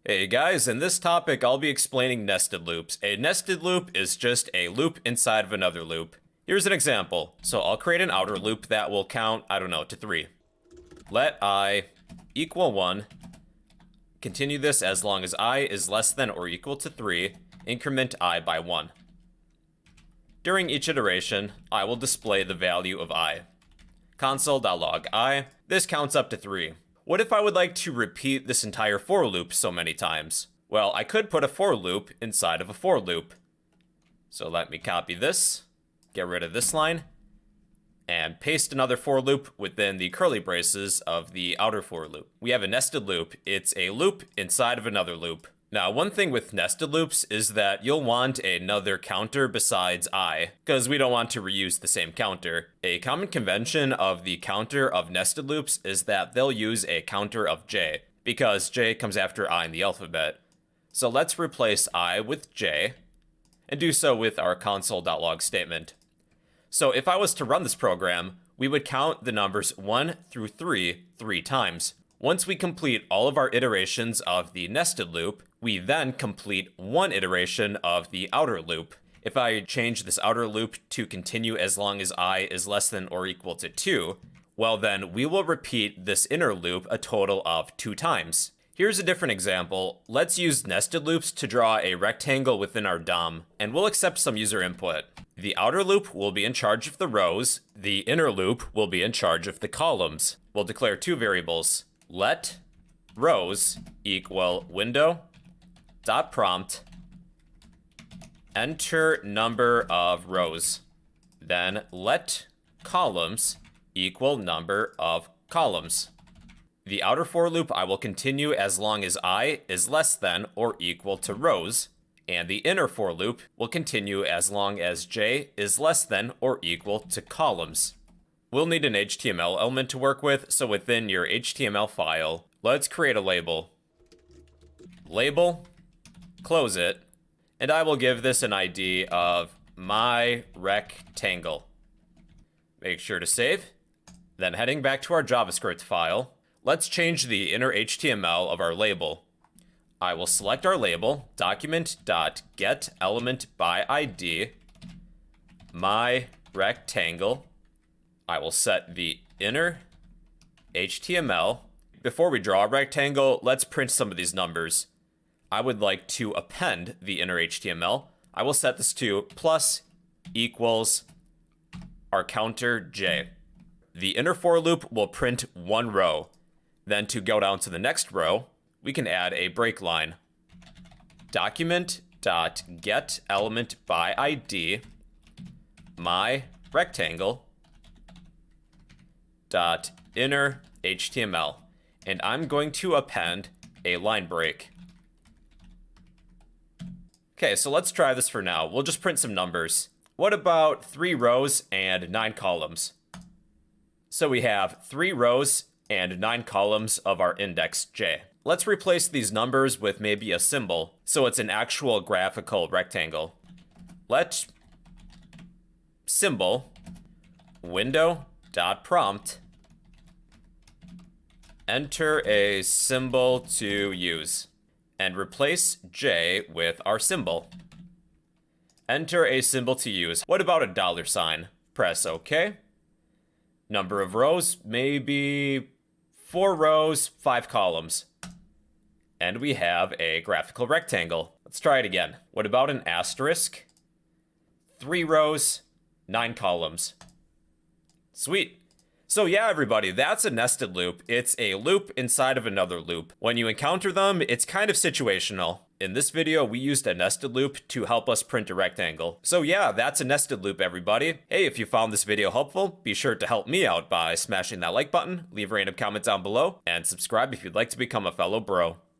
Hey guys, in this topic I'll be explaining nested loops. A nested loop is just a loop inside of another loop. Here's an example. So I'll create an outer loop that will count, to 3. Let I equal 1. Continue this as long as I is less than or equal to 3. Increment I by 1. During each iteration, I will display the value of I. Console.log I. This counts up to 3. What if I would like to repeat this entire for loop so many times? Well, I could put a for loop inside of a for loop. So let me copy this, get rid of this line, and paste another for loop within the curly braces of the outer for loop. We have a nested loop. It's a loop inside of another loop. Now, one thing with nested loops is that you'll want another counter besides I, because we don't want to reuse the same counter. A common convention of the counter of nested loops is that they'll use a counter of j, because j comes after I in the alphabet. So let's replace I with j, and do so with our console.log statement. So if I was to run this program, we would count the numbers 1 through 3 times. Once we complete all of our iterations of the nested loop, we then complete one iteration of the outer loop. If I change this outer loop to continue as long as I is less than or equal to 2, well then we will repeat this inner loop a total of 2 times. Here's a different example. Let's use nested loops to draw a rectangle within our DOM, and we'll accept some user input. The outer loop will be in charge of the rows, the inner loop will be in charge of the columns. We'll declare 2 variables. Let rows equal window dot prompt enter number of rows. Then let columns equal number of columns. The outer for loop I will continue as long as I is less than or equal to rows, and the inner for loop will continue as long as j is less than or equal to columns. We'll need an HTML element to work with, so within your HTML file, let's create a label. Label, close it, and I will give this an ID of my rectangle. Make sure to save. Then heading back to our JavaScript file, let's change the inner HTML of our label. I will select our label, document.getElementById, my rectangle. I will set the inner HTML. Before we draw a rectangle, let's print some of these numbers. I would like to append the inner HTML. I will set this to plus equals our counter j. The inner for loop will print 1 row. Then to go down to the next row, we can add a break line. Document.getElementById, my rectangle, dot inner HTML, and I'm going to append a line break. Okay, so let's try this for now. We'll just print some numbers. What about 3 rows and 9 columns? So we have 3 rows and 9 columns of our index j. Let's replace these numbers with maybe a symbol, so it's an actual graphical rectangle. Let symbol window.prompt enter a symbol to use, and replace j with our symbol. Enter a symbol to use. What about a $sign? Press OK. Number of rows, maybe 4 rows, 5 columns. And we have a graphical rectangle. Let's try it again. What about an asterisk? 3 rows, 9 columns. Sweet. So yeah, everybody, that's a nested loop. It's a loop inside of another loop. When you encounter them, it's kind of situational. In this video, we used a nested loop to help us print a rectangle. So yeah, that's a nested loop, everybody. Hey, if you found this video helpful, be sure to help me out by smashing that like button, leave a random comment down below, and subscribe if you'd like to become a fellow bro.